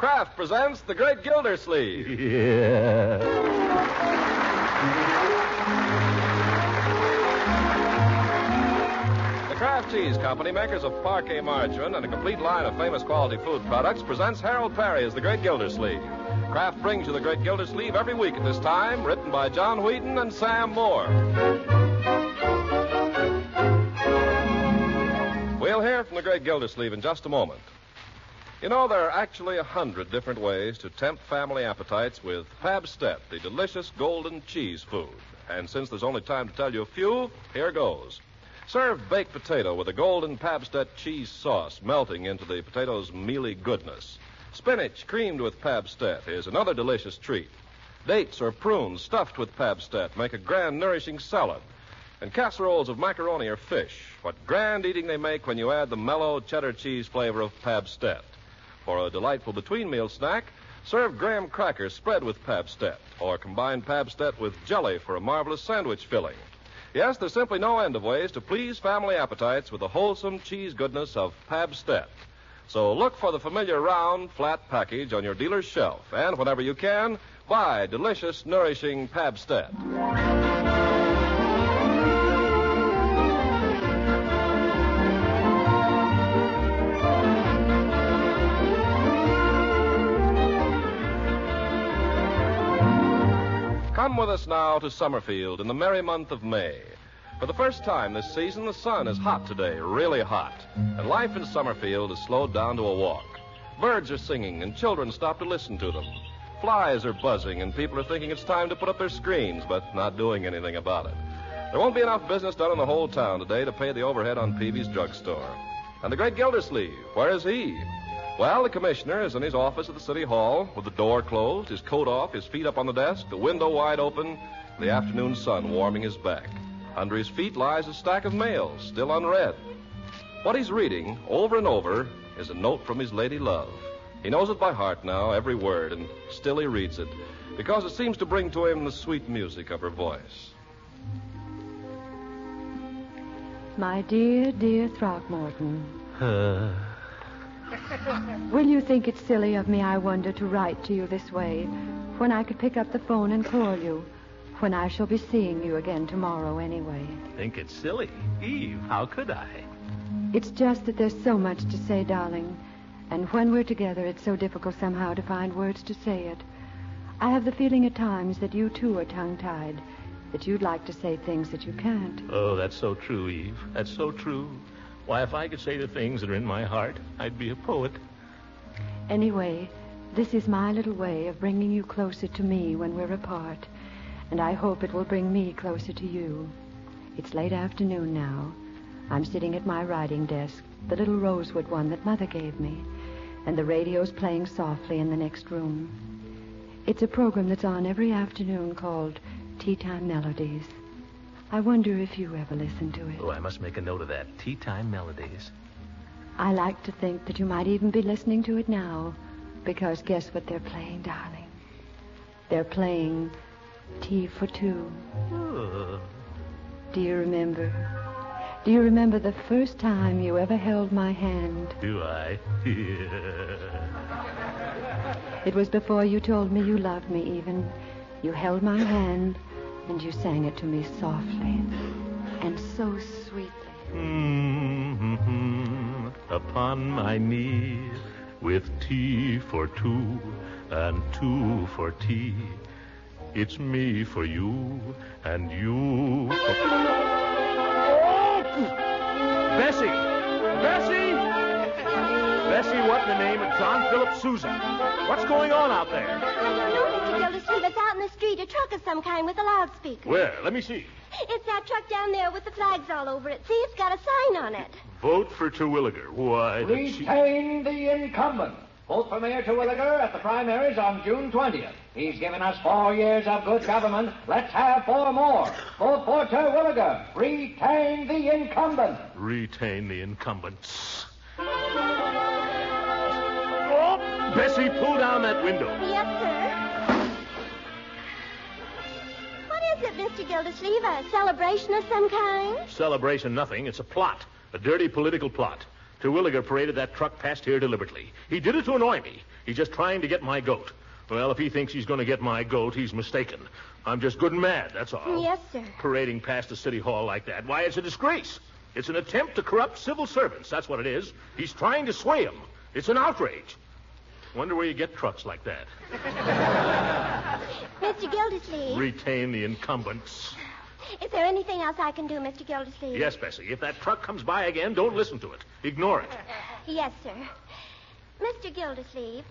Kraft presents The Great Gildersleeve. Yeah. The Kraft Cheese Company, makers of Parquet margarine and a complete line of famous quality food products, presents Harold Perry as The Great Gildersleeve. Kraft brings you The Great Gildersleeve every week at this time, written by John Wheaton and Sam Moore. We'll hear from The Great Gildersleeve in just a moment. You know, there are actually 100 different ways to tempt family appetites with Pabstet, the delicious golden cheese food. And since there's only time to tell you a few, here goes. Serve baked potato with a golden Pabstet cheese sauce melting into the potato's mealy goodness. Spinach creamed with Pabstet is another delicious treat. Dates or prunes stuffed with Pabstet make a grand, nourishing salad. And casseroles of macaroni or fish, what grand eating they make when you add the mellow cheddar cheese flavor of Pabstet. For a delightful between-meal snack, serve graham crackers spread with Pabstet, or combine Pabstet with jelly for a marvelous sandwich filling. Yes, there's simply no end of ways to please family appetites with the wholesome cheese goodness of Pabstet. So look for the familiar round, flat package on your dealer's shelf, and whenever you can, buy delicious, nourishing Pabstet. Come with us now to Summerfield in the merry month of May. For the first time this season, the sun is hot today, really hot. And life in Summerfield is slowed down to a walk. Birds are singing and children stop to listen to them. Flies are buzzing and people are thinking it's time to put up their screens, but not doing anything about it. There won't be enough business done in the whole town today to pay the overhead on Peavy's drugstore. And the great Gildersleeve, where is he? Well, the commissioner is in his office at the city hall with the door closed, his coat off, his feet up on the desk, the window wide open, the afternoon sun warming his back. Under his feet lies a stack of mail, still unread. What he's reading, over and over, is a note from his lady love. He knows it by heart now, every word, and still he reads it, because it seems to bring to him the sweet music of her voice. My dear, dear Throckmorton. Will you think it's silly of me, I wonder, to write to you this way, when I could pick up the phone and call you, when I shall be seeing you again tomorrow anyway? Think it's silly? Eve, how could I? It's just that there's so much to say, darling, and when we're together, it's so difficult somehow to find words to say it. I have the feeling at times that you, too, are tongue-tied, that you'd like to say things that you can't. Oh, that's so true, Eve. That's so true. Why, if I could say the things that are in my heart, I'd be a poet. Anyway, this is my little way of bringing you closer to me when we're apart, and I hope it will bring me closer to you. It's late afternoon now. I'm sitting at my writing desk, the little rosewood one that Mother gave me, and the radio's playing softly in the next room. It's a program that's on every afternoon called Tea Time Melodies. I wonder if you ever listen to it. Oh, I must make a note of that. Tea Time Melodies. I like to think that you might even be listening to it now, because guess what they're playing, darling? They're playing Tea for Two. Oh. Do you remember? Do you remember the first time you ever held my hand? Do I? It was before you told me you loved me, even. You held my hand, and you sang it to me softly and so sweetly. Upon my knee, with tea for two and two for tea. It's me for you and you for... Bessie! Bessie! Bessie, what in the name of John Philip Sousa? What's going on out there? No, Mr. Gildersleeve, it's out in the street. A truck of some kind with a loudspeaker. Where? Let me see. It's that truck down there with the flags all over it. See, it's got a sign on it. Vote for Terwilliger. Why, the Retain the incumbent. Vote for Mayor Terwilliger at the primaries on June 20th. He's given us 4 years of good government. Let's have 4 more. Vote for Terwilliger. Retain the incumbent. Retain the incumbents. Oh, Bessie, pull down that window. Yes, sir. What is it, Mr. Gildersleeve? A celebration of some kind? Celebration nothing. It's a plot. A dirty political plot. Terwilliger paraded that truck past here deliberately. He did it to annoy me. He's just trying to get my goat. Well, if he thinks he's going to get my goat, he's mistaken. I'm just good and mad, that's all. Yes, sir. Parading past the city hall like that. Why, it's a disgrace. It's an attempt to corrupt civil servants. That's what it is. He's trying to sway them. It's an outrage. Wonder where you get trucks like that. Mr. Gildersleeve. Retain the incumbents. Is there anything else I can do, Mr. Gildersleeve? Yes, Bessie. If that truck comes by again, don't listen to it. Ignore it. Yes, sir. Mr. Gildersleeve,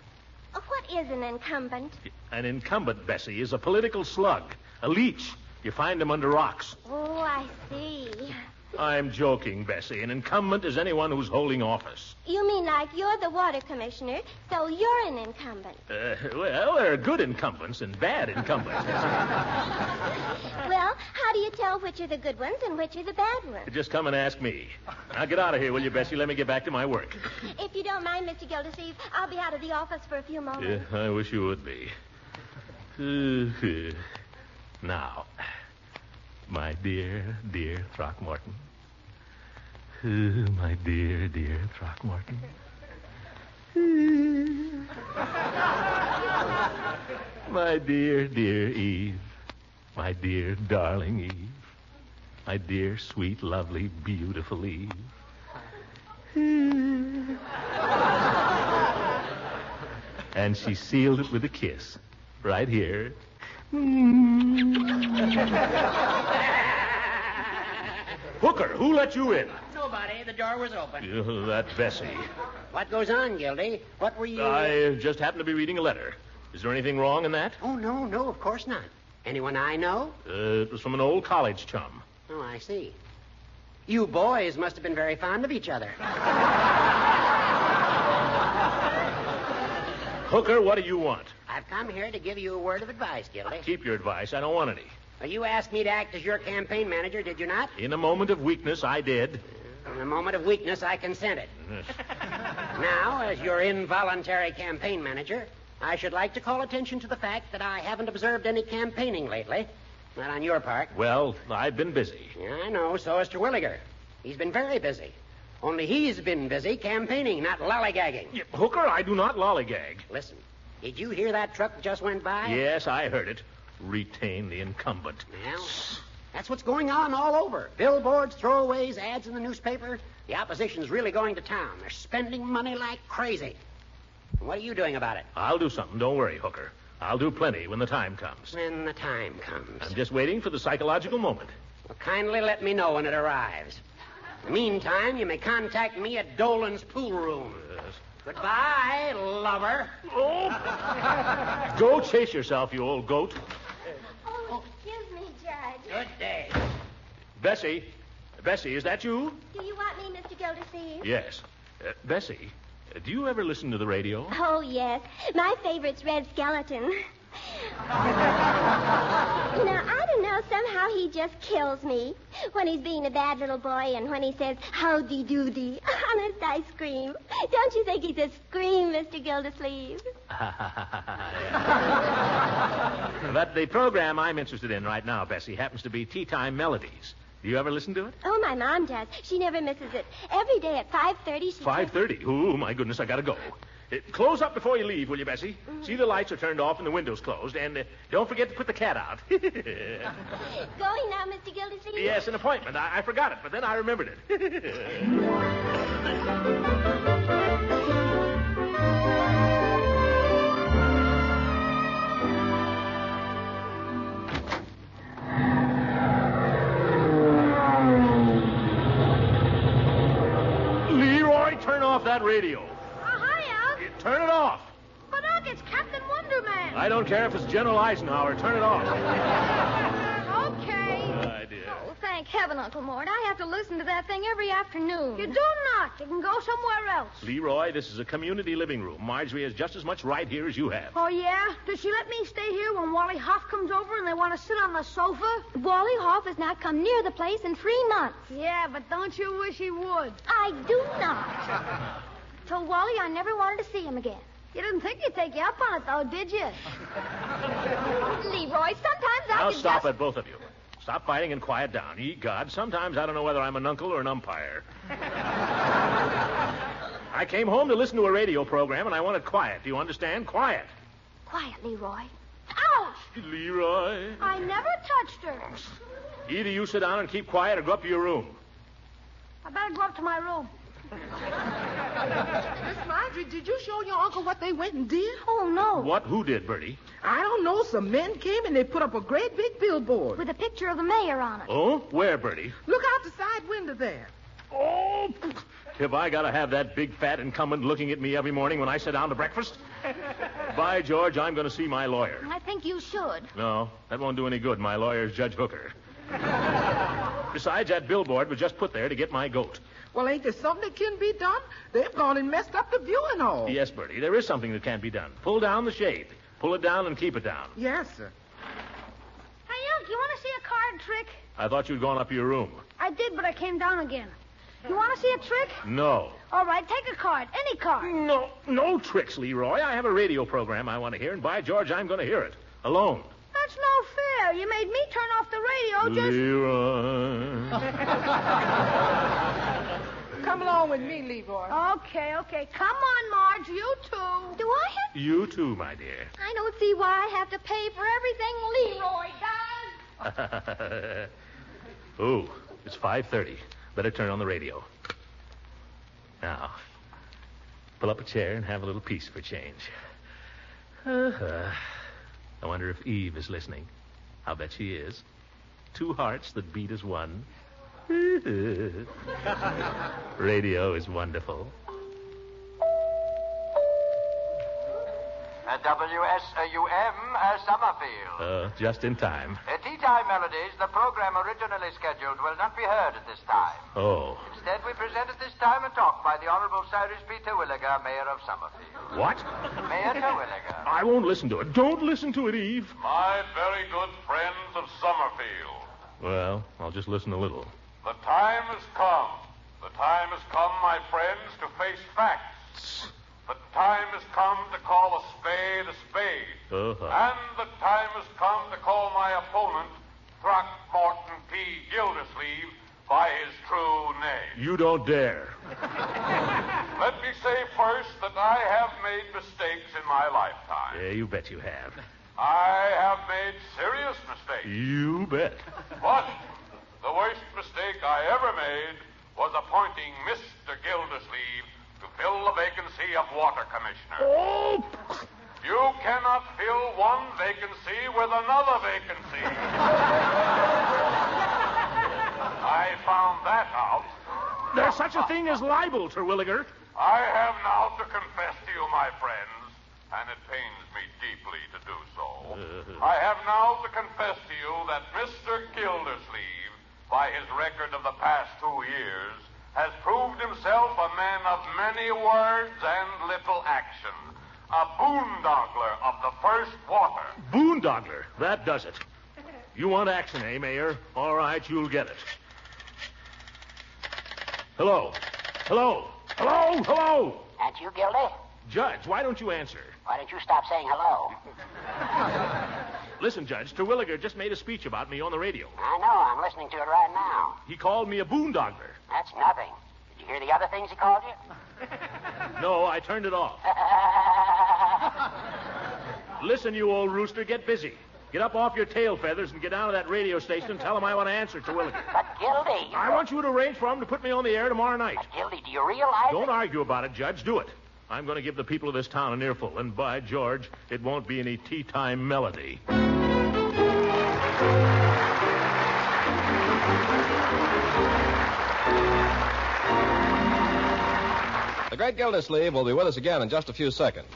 what is an incumbent? An incumbent, Bessie, is a political slug. A leech. You find them under rocks. Oh, I see. I'm joking, Bessie. An incumbent is anyone who's holding office. You mean like you're the water commissioner, so you're an incumbent. Well, there are good incumbents and bad incumbents. Well, how do you tell which are the good ones and which are the bad ones? Just come and ask me. Now get out of here, will you, Bessie? Let me get back to my work. If you don't mind, Mr. Gildersleeve, I'll be out of the office for a few moments. Yeah, I wish you would be. Now, my dear, dear Throckmorton. My dear, dear Throckmorton. My dear, dear Eve. My dear, darling Eve. My dear, sweet, lovely, beautiful Eve. And she sealed it with a kiss. Right here. Hooker, who let you in? Nobody. The door was open. That Bessie. What goes on, Gildy? What were you... I just happened to be reading a letter. Is there anything wrong in that? Oh, no, of course not. Anyone I know? It was from an old college chum. Oh, I see. You boys must have been very fond of each other. Hooker, what do you want? I've come here to give you a word of advice, Gildy. Keep your advice. I don't want any. Well, you asked me to act as your campaign manager, did you not? In a moment of weakness, I did. In a moment of weakness, I consented. Now, as your involuntary campaign manager, I should like to call attention to the fact that I haven't observed any campaigning lately. Not on your part. Well, I've been busy. Yeah, I know. So has Terwilliger. He's been very busy. Only he's been busy campaigning, not lollygagging. Yeah, Hooker, I do not lollygag. Listen, did you hear that truck that just went by? Yes, I heard it. Retain the incumbent. Well, that's what's going on all over. Billboards, throwaways, ads in the newspaper. The opposition's really going to town. They're spending money like crazy. What are you doing about it? I'll do something. Don't worry, Hooker. I'll do plenty when the time comes. When the time comes. I'm just waiting for the psychological moment. Well, kindly let me know when it arrives. In the meantime, you may contact me at Dolan's pool room. Yes. Goodbye, lover. Oh! Go chase yourself, you old goat. Oh, excuse me, Judge. Good day. Bessie, is that you? Do you want me, Mr. Gildersleeve? Yes. Bessie, do you ever listen to the radio? Oh, yes. My favorite's Red Skeleton. Now, I don't know, somehow he just kills me. When he's being a bad little boy and when he says, howdy doody. Honest, I scream. Don't you think he's a scream, Mr. Gildersleeve? But the program I'm interested in right now, Bessie, happens to be Tea Time Melodies. Do you ever listen to it? Oh, my mom does. She never misses it. Every day at 5:30, 5:30? Oh, my goodness, I gotta go. Close up before you leave, will you, Bessie? Mm-hmm. See the lights are turned off and the windows closed, and don't forget to put the cat out. Going now, Mr. Gildersleeve? Yes, an appointment. I forgot it, but then I remembered it. Leroy, turn off that radio. Turn it off. But, Unc, it's Captain Wonder Man. I don't care if it's General Eisenhower. Turn it off. Okay. Idea. Oh, thank heaven, Uncle Mort. I have to listen to that thing every afternoon. You do not. You can go somewhere else. Leroy, this is a community living room. Marjorie has just as much right here as you have. Oh, yeah? Does she let me stay here when Wally Hoff comes over and they want to sit on the sofa? Wally Hoff has not come near the place in 3 months. Yeah, but don't you wish he would? I do not. Told Wally I never wanted to see him again. You didn't think he'd take you up on it, though, did you? Leroy, sometimes I Now could stop it, both of you. Stop fighting and quiet down. Ye God, sometimes I don't know whether I'm an uncle or an umpire. I came home to listen to a radio program, and I wanted quiet. Do you understand? Quiet. Quiet, Leroy. Ouch! Leroy. I never touched her. Either you sit down and keep quiet or go up to your room. I better go up to my room. Miss Marjorie, did you show your uncle what they went and did? Oh, no. What? Who did, Bertie? I don't know. Some men came and they put up a great big billboard. With a picture of the mayor on it. Oh? Where, Bertie? Look out the side window there. Oh! Have I got to have that big fat incumbent looking at me every morning when I sit down to breakfast? By George, I'm going to see my lawyer. I think you should. No, that won't do any good. My lawyer's Judge Hooker. Besides, that billboard was just put there to get my goat. Well, ain't there something that can be done? They've gone and messed up the viewing hall. Yes, Bertie, there is something that can be done. Pull down the shade. Pull it down and keep it down. Yes, sir. Hey, Unc, you want to see a card trick? I thought you'd gone up to your room. I did, but I came down again. You want to see a trick? No. All right, take a card. Any card. No tricks, Leroy. I have a radio program I want to hear, and by George, I'm going to hear it. Alone. That's no fair. You made me turn off the radio just... Leroy. Come along with me, Leroy. Okay. Come on, Marge. You too. Do I have... You too, my dear. I don't see why I have to pay for everything Leroy does. Oh, it's 5:30. Better turn on the radio. Now, pull up a chair and have a little piece for change. I wonder if Eve is listening. I'll bet she is. Two hearts that beat as one. Radio is wonderful. WSUM, Summerfield. Just in time. Tea Time Melodies, the program originally scheduled, will not be heard at this time. Oh. Instead, we present at this time a talk by the Honorable Cyrus P. Terwilliger, Mayor of Summerfield. What? Mayor Terwilliger. I won't listen to it. Don't listen to it, Eve. My very good friends of Summerfield. Well, I'll just listen a little. The time has come. The time has come, my friends, to face facts. The time has come to call a spade a spade. And the time has come to call my opponent, Throckmorton P. Gildersleeve, by his true name. You don't dare. Let me say first that I have made mistakes in my lifetime. Yeah, you bet you have. I have made serious mistakes. You bet. But the worst mistake I ever made was appointing Mr. Gildersleeve to fill the vacancy of water commissioner. Oh! You cannot fill one vacancy with another vacancy. I found that out. There's such a thing as libel, Terwilliger. I have now to confess to you, my friends, and it pains me deeply to do so. I have now to confess to you that Mr. Gildersleeve, by his record of the past 2 years, has proved himself a man of many words and little action. A boondoggler of the first water. Boondoggler? That does it. You want action, eh, Mayor? All right, you'll get it. Hello? That's you, Gildy? Judge, why don't you answer? Why don't you stop saying hello? Listen, Judge, Terwilliger just made a speech about me on the radio. I know. I'm listening to it right now. He called me a boondoggler. That's nothing. Did you hear the other things he called you? No, I turned it off. Listen, you old rooster, get busy. Get up off your tail feathers and get down to that radio station and tell him I want to answer Terwilliger. But, Gildy... I want you to arrange for him to put me on the air tomorrow night. But, Gildy, do you realize... Don't argue about it, Judge. Do it. I'm going to give the people of this town an earful, and by George, it won't be any tea time melody. The great Gildersleeve will be with us again in just a few seconds.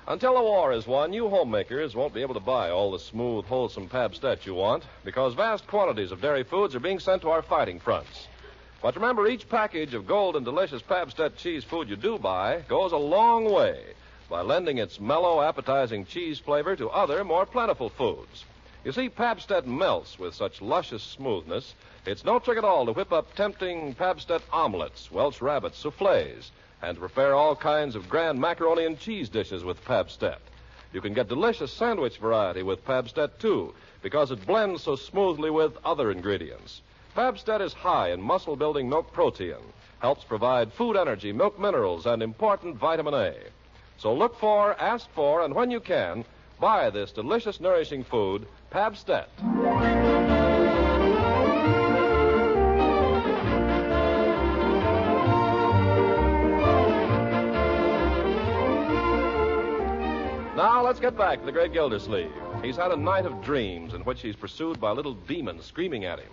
Until the war is won, you homemakers won't be able to buy all the smooth, wholesome Pabstet you want because vast quantities of dairy foods are being sent to our fighting fronts. But remember, each package of gold and delicious Pabstet cheese food you do buy goes a long way by lending its mellow, appetizing cheese flavor to other, more plentiful foods. You see, Pabstet melts with such luscious smoothness, it's no trick at all to whip up tempting Pabstet omelets, Welsh rabbits, soufflés, and to prepare all kinds of grand macaroni and cheese dishes with Pabstet. You can get delicious sandwich variety with Pabstet, too, because it blends so smoothly with other ingredients. Pabstet is high in muscle-building milk protein, helps provide food energy, milk minerals, and important vitamin A. So look for, ask for, and when you can, buy this delicious, nourishing food, Pabstet. Now, let's get back to the great Gildersleeve. He's had a night of dreams in which he's pursued by little demons screaming at him.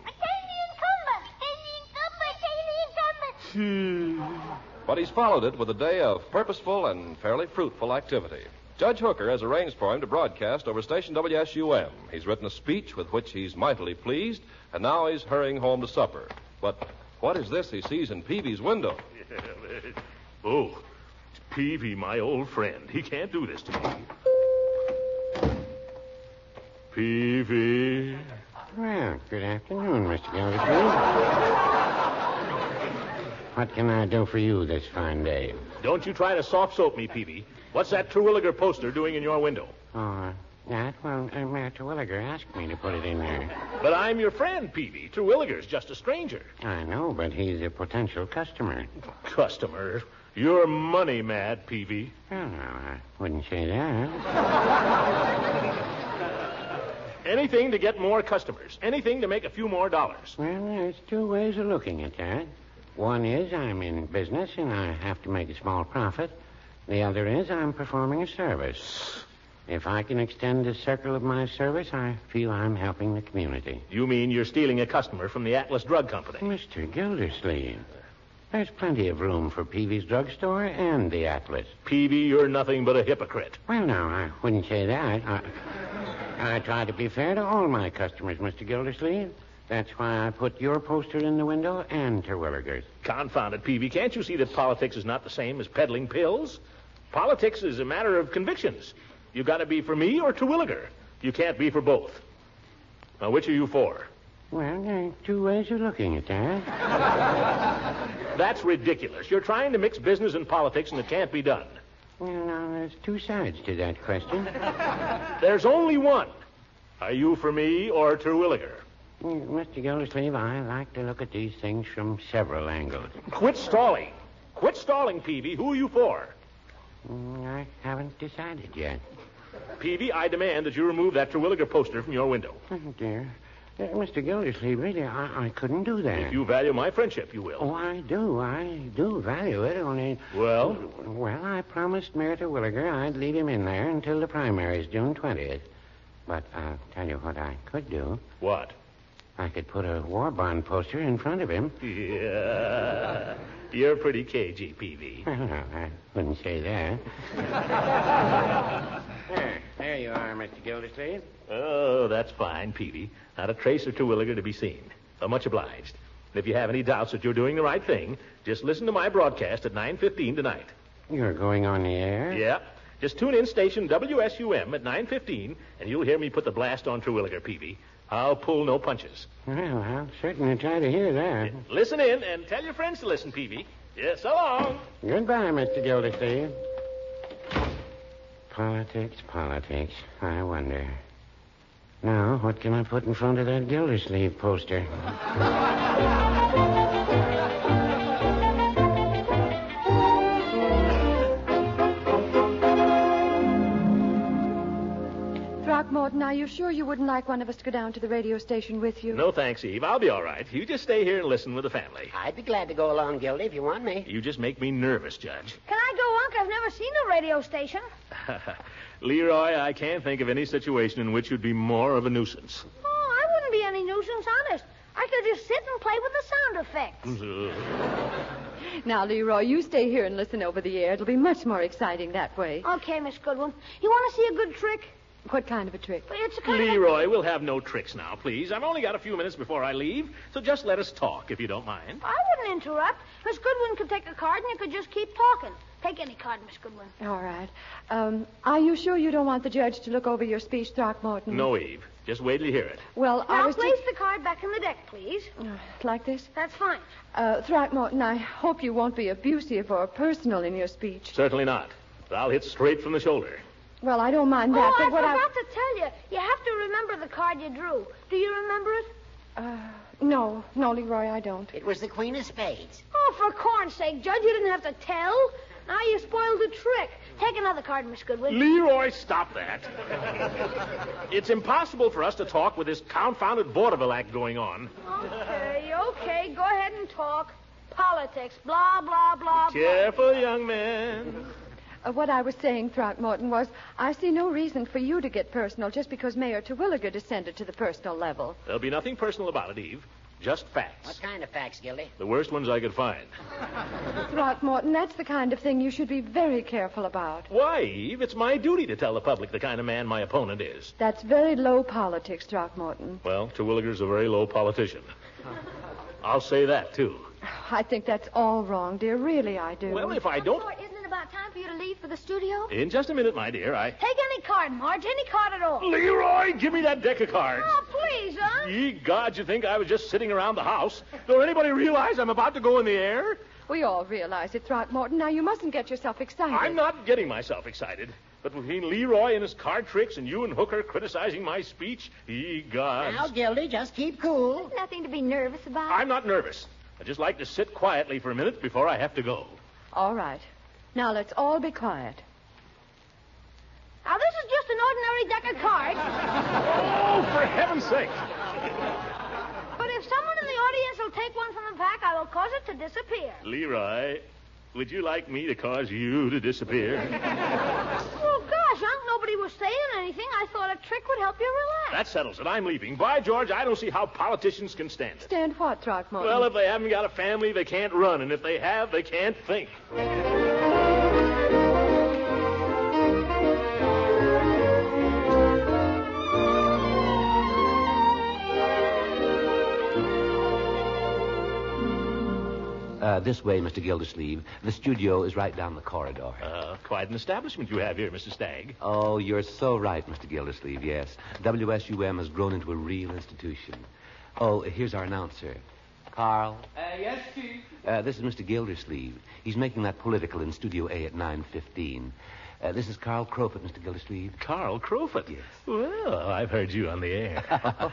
But he's followed it with a day of purposeful and fairly fruitful activity. Judge Hooker has arranged for him to broadcast over station WSUM. He's written a speech with which he's mightily pleased, and now he's hurrying home to supper. But what is this he sees in Peavy's window? Oh, it's Peavy, my old friend. He can't do this to me. Peavy. Well, good afternoon, Mr. Gildersleeve. What can I do for you this fine day? Don't you try to soft soap me, Peavy. What's that Terwilliger poster doing in your window? Oh, that? Well, Mayor Terwilliger asked me to put it in there. But I'm your friend, Peavy. Terwilliger's just a stranger. I know, but he's a potential customer. Customer? You're money mad, Peavy. Well, no, I wouldn't say that. Anything to get more customers. Anything to make a few more dollars. Well, there's two ways of looking at that. One is I'm in business and I have to make a small profit. The other is I'm performing a service. If I can extend the circle of my service, I feel I'm helping the community. You mean you're stealing a customer from the Atlas Drug Company? Mr. Gildersleeve, there's plenty of room for Peavy's drugstore and the Atlas. Peavy, you're nothing but a hypocrite. Well, no, I wouldn't say that. I try to be fair to all my customers, Mr. Gildersleeve. That's why I put your poster in the window and Terwilliger's. Confound it, Peavy. Can't you see that politics is not the same as peddling pills? Politics is a matter of convictions. You've got to be for me or Terwilliger. You can't be for both. Now, which are you for? Well, there are two ways of looking at that. That's ridiculous. You're trying to mix business and politics, and it can't be done. Well, now, there's two sides to that question. There's only one. Are you for me or Terwilliger? Well, Mr. Gildersleeve, I like to look at these things from several angles. Quit stalling. Quit stalling, Peavy. Who are you for? I haven't decided yet. Peavy, I demand that you remove that Terwilliger poster from your window. Oh, dear. Mr. Gildersleeve, really, I couldn't do that. If you value my friendship, you will. Oh, I do value it, only... Well? Well, I promised Mayor Terwilliger I'd leave him in there until the primaries, June 20th. But I'll tell you what I could do. What? I could put a war bond poster in front of him. Yeah. You're pretty cagey, Peavy. Well, no, I wouldn't say that. There you are, Mr. Gildersleeve. Oh, that's fine, Peavy. Not a trace of Terwilliger to be seen. Much obliged. And if you have any doubts that you're doing the right thing, just listen to my broadcast at 9:15 tonight. You're going on the air? Yeah. Just tune in station WSUM at 9:15, and you'll hear me put the blast on Terwilliger, Peavy. I'll pull no punches. Well, I'll certainly try to hear that. Listen in and tell your friends to listen, Peavy. Yeah, so long. Goodbye, Mr. Gildersleeve. Politics. I wonder. Now, what can I put in front of that Gildersleeve poster? Throckmorton, are you sure you wouldn't like one of us to go down to the radio station with you? No, thanks, Eve. I'll be all right. You just stay here and listen with the family. I'd be glad to go along, Gildy, if you want me. You just make me nervous, Judge. Can I go, Unc? I've never seen a radio station. Leroy, I can't think of any situation in which you'd be more of a nuisance. Oh, I wouldn't be any nuisance, honest. I could just sit and play with the sound effects. Now, Leroy, you stay here and listen over the air. It'll be much more exciting that way. Okay, Miss Goodwin. You want to see a good trick? What kind of a trick? It's a kind Leroy, we'll have no tricks now, please. I've only got a few minutes before I leave, so just let us talk, if you don't mind. I wouldn't interrupt. Miss Goodwin could take a card, and you could just keep talking. Take any card, Miss Goodwin. All right. Are you sure you don't want the judge to look over your speech, Throckmorton? No, Eve. Just wait till you hear it. Well, I Now, was place the card back in the deck, please. Like this? That's fine. Throckmorton, I hope you won't be abusive or personal in your speech. Certainly not. But I'll hit straight from the shoulder. Well, I don't mind that, I but what forgot to tell you. You have to remember the card you drew. Do you remember it? No, Leroy, I don't. It was the Queen of Spades. Oh, for corn's sake, Judge, you didn't have to tell. Now you spoiled the trick. Take another card, Miss Goodwin. Leroy, stop that. It's impossible for us to talk with this confounded vaudeville act going on. Okay, go ahead and talk. Politics, blah, blah, blah, Be careful, young man. What I was saying, Throckmorton, was I see no reason for you to get personal just because Mayor Terwilliger descended to the personal level. There'll be nothing personal about it, Eve. Just facts. What kind of facts, Gildy? The worst ones I could find. Throckmorton, that's the kind of thing you should be very careful about. Why, Eve? It's my duty to tell the public the kind of man my opponent is. That's very low politics, Throckmorton. Well, Terwilliger's a very low politician. I'll say that, too. I think that's all wrong, dear. Really, I do. Well, if I don't... Isn't it about time for you to leave for the studio? In just a minute, my dear, Take any card, Marge, any card at all. Leroy, give me that deck of cards. Oh, please, huh? Ye gods, you think I was just sitting around the house? Don't anybody realize I'm about to go in the air? We all realize it, Throckmorton. Now, you mustn't get yourself excited. I'm not getting myself excited. But between Leroy and his card tricks and you and Hooker criticizing my speech, ye gods. Now, Gildy, just keep cool. There's nothing to be nervous about. I'm not nervous. I just like to sit quietly for a minute before I have to go. All right. Now, let's all be quiet. Now, this is just an ordinary deck of cards. Oh, for heaven's sake. But if someone in the audience will take one from the pack, I will cause it to disappear. Leroy, would you like me to cause you to disappear? Well, gosh, Unc, nobody was saying anything. I thought a trick would help you relax. That settles it. I'm leaving. By George, I don't see how politicians can stand it. Stand what, Throckmorton? Well, if they haven't got a family, they can't run. And if they have, they can't think. This way, Mr. Gildersleeve. The studio is right down the corridor. Quite an establishment you have here, Mr. Stagg. Oh, you're so right, Mr. Gildersleeve, yes. WSUM has grown into a real institution. Oh, here's our announcer. Carl. Yes, Chief. This is Mr. Gildersleeve. He's making that political in Studio A at 9:15. This is Carl Crowfoot, Mr. Gildersleeve. Carl Crowfoot? Yes. Well, I've heard you on the air.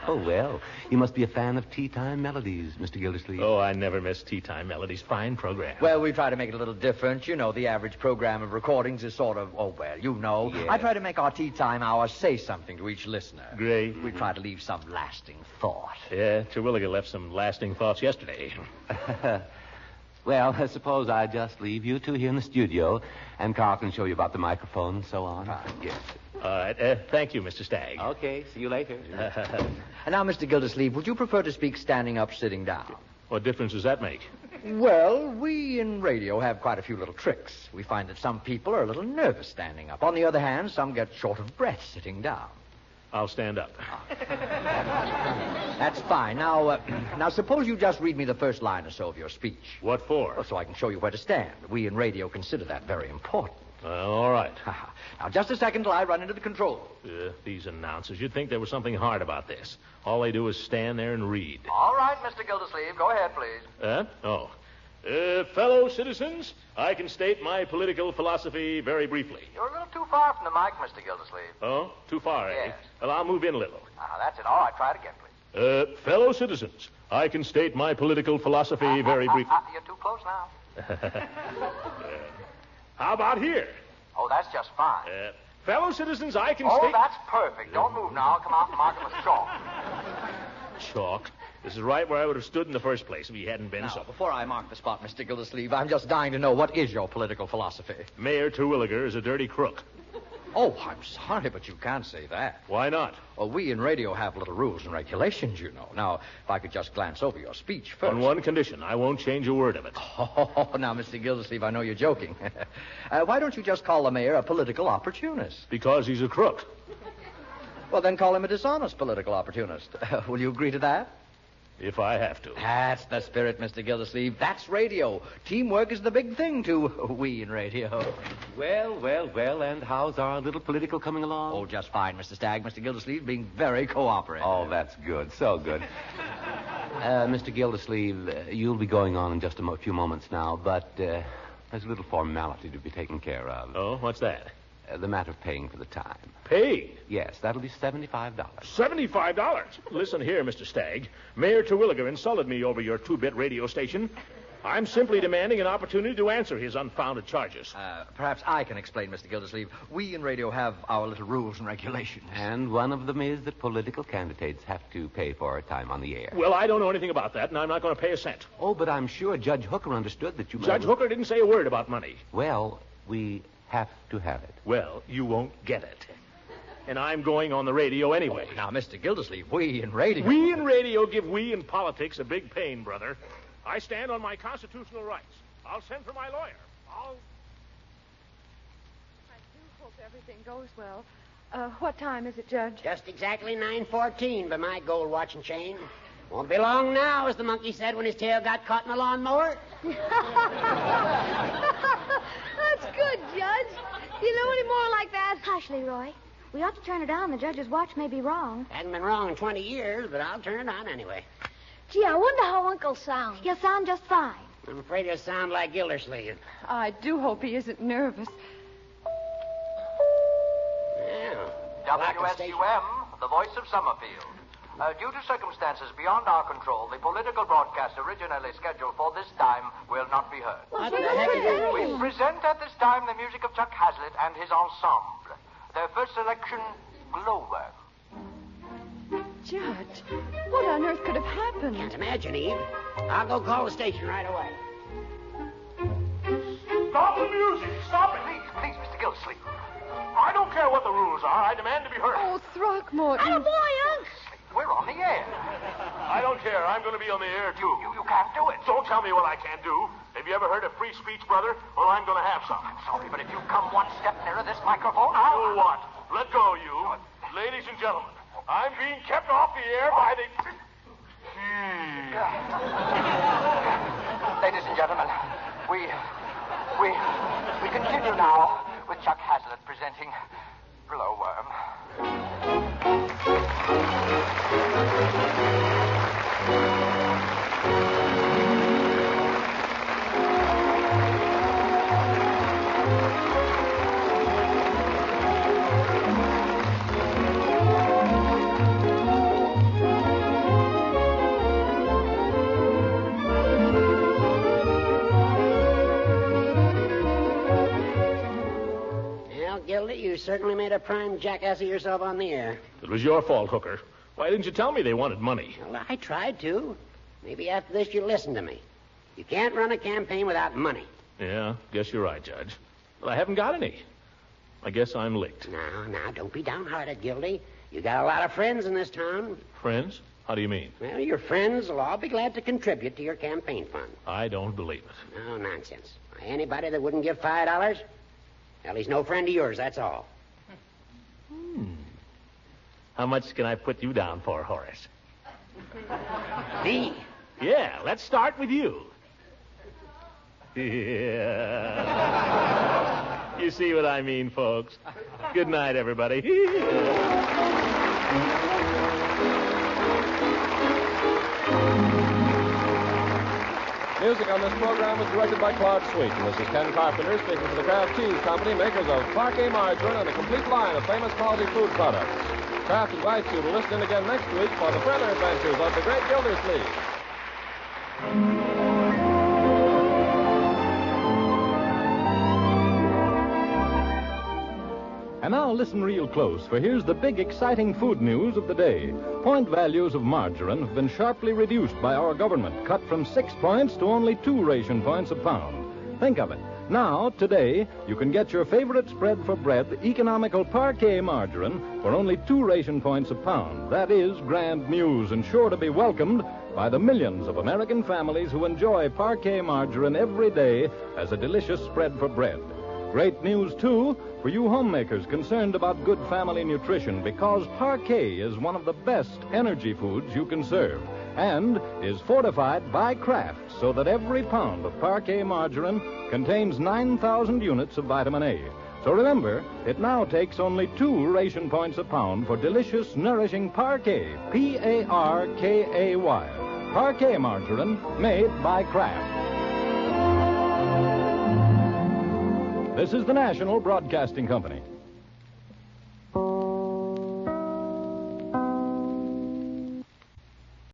Oh, well, you must be a fan of Tea Time Melodies, Mr. Gildersleeve. Oh, I never miss Tea Time Melodies. Fine program. Well, we try to make it a little different. You know, the average program of recordings is sort of, Yes. I try to make our tea time hours say something to each listener. Great. We try to leave some lasting thought. Yeah, Terwilliger left some lasting thoughts yesterday. Well, I suppose I just leave you two here in the studio, and Carl can show you about the microphone and so on. Yes. All right. Thank you, Mr. Stagg. Okay, see you later. And now, Mr. Gildersleeve, would you prefer to speak standing up, sitting down? What difference does that make? Well, we in radio have quite a few little tricks. We find that some people are a little nervous standing up. On the other hand, some get short of breath sitting down. I'll stand up. That's fine. Now, suppose you just read me the first line or so of your speech. What for? Well, so I can show you where to stand. We in radio consider that very important. All right. Now, just a second till I run into the control. These announcers, you'd think there was something hard about this. All they do is stand there and read. All right, Mr. Gildersleeve, go ahead, please. Fellow citizens, I can state my political philosophy very briefly. You're a little too far from the mic, Mr. Gildersleeve. Oh, too far, eh? Yes. Well, I'll move in a little. That's it. All right, try it again, please. Fellow citizens, I can state my political philosophy very briefly. You're too close now. How about here? Oh, that's just fine. Fellow citizens, I can Oh, state... that's perfect. Don't move now. I'll come out and mark it with chalk. Chalk? This is right where I would have stood in the first place if he hadn't been Now, so. before I mark the spot, Mr. Gildersleeve, I'm just dying to know, what is your political philosophy? Mayor Terwilliger is a dirty crook. Oh, I'm sorry, but you can't say that. Why not? Well, we in radio have little rules and regulations, you know. Now, if I could just glance over your speech first. On one condition, I won't change a word of it. Oh, now, Mr. Gildersleeve, I know you're joking. Why don't you just call the mayor a political opportunist? Because he's a crook. Well, then call him a dishonest political opportunist. Will you agree to that? If I have to. That's the spirit, Mr. Gildersleeve. That's radio. Teamwork is the big thing to we in radio. Well, and how's our little political coming along? Oh, just fine, Mr. Stagg. Mr. Gildersleeve being very cooperative. Oh, that's good. So good. Mr. Gildersleeve, you'll be going on in just a few moments now, but there's a little formality to be taken care of. Oh, what's that? The matter of paying for the time. Paid? Yes, that'll be $75. $75? Listen here, Mr. Stagg. Mayor Terwilliger insulted me over your two-bit radio station. I'm simply demanding an opportunity to answer his unfounded charges. Perhaps I can explain, Mr. Gildersleeve. We in radio have our little rules and regulations. And one of them is that political candidates have to pay for a time on the air. Well, I don't know anything about that, and I'm not going to pay a cent. Oh, but I'm sure Judge Hooker understood that you... Judge Hooker didn't say a word about money. Well, we have to have it. Well, you won't get it. And I'm going on the radio anyway. Oh, now, Mr. Gildersleeve, we in radio... We in radio give we in politics a big pain, brother. I stand on my constitutional rights. I'll send for my lawyer. I do hope everything goes well. What time is it, Judge? Just exactly 9:14 by my gold watch and chain. Won't be long now, as the monkey said when his tail got caught in a lawnmower. That's good, Judge. You know any more like that? Hush, Leroy. We ought to turn it on. The judge's watch may be wrong. Hadn't been wrong in 20 years, but I'll turn it on anyway. Gee, I wonder how Uncle sounds. He'll sound just fine. I'm afraid he'll sound like Gildersleeve. I do hope he isn't nervous. Well, WSUM, the voice of Summerfield. Due to circumstances beyond our control, the political broadcast originally scheduled for this time will not be heard. What the heck is it? We present at this time the music of Chuck Hazlitt and his ensemble. Their first selection, Glowworm. Judge, what on earth could have happened? Can't imagine, Eve. I'll go call the station right away. Stop the music! Stop it! Please, Mr. Gildersleeve. I don't care what the rules are. I demand to be heard. Oh, Throckmorton. Attaboy, Unc! We're on the air. I don't care. I'm going to be on the air, too. You can't do it. Don't tell me what I can't do. Have you ever heard of free speech, brother? Well, I'm going to have some. I'm sorry, but if you come one step nearer this microphone, You what? Let go, you. Ladies and gentlemen, I'm being kept off the air by the... Ladies and gentlemen, we continue now with Chuck Hazlitt presenting Glowworm. Gildy, you certainly made a prime jackass of yourself on the air. It was your fault, Hooker. Why didn't you tell me they wanted money? Well, I tried to. Maybe after this you'll listen to me. You can't run a campaign without money. Yeah, guess you're right, Judge. But I haven't got any. I guess I'm licked. Now, don't be downhearted, Gildy. You got a lot of friends in this town. Friends? How do you mean? Well, your friends will all be glad to contribute to your campaign fund. I don't believe it. No, nonsense. Anybody that wouldn't give $5, well, he's no friend of yours, that's all. How much can I put you down for, Horace? Me? Yeah, let's start with you. Yeah. You see what I mean, folks. Good night, everybody. Music on this program was directed by Claude Sweet, and this is Ken Carpenter speaking for the Kraft Cheese Company, makers of Parquet Margarine and a complete line of famous quality food products. Kraft invites you to listen in again next week for the further adventures of the great Gildersleeve. And now listen real close, for here's the big exciting food news of the day. Point values of margarine have been sharply reduced by our government, cut from 6 points to only 2 ration points a pound. Think of it. Now, today, you can get your favorite spread for bread, economical Parquet margarine, for only 2 ration points a pound. That is grand news and sure to be welcomed by the millions of American families who enjoy Parquet margarine every day as a delicious spread for bread. Great news, too, for you homemakers concerned about good family nutrition, because Parquet is one of the best energy foods you can serve and is fortified by Kraft so that every pound of Parquet margarine contains 9,000 units of vitamin A. So remember, it now takes only 2 ration points a pound for delicious, nourishing Parquet, P-A-R-K-A-Y. Parquet margarine made by Kraft. This is the National Broadcasting Company.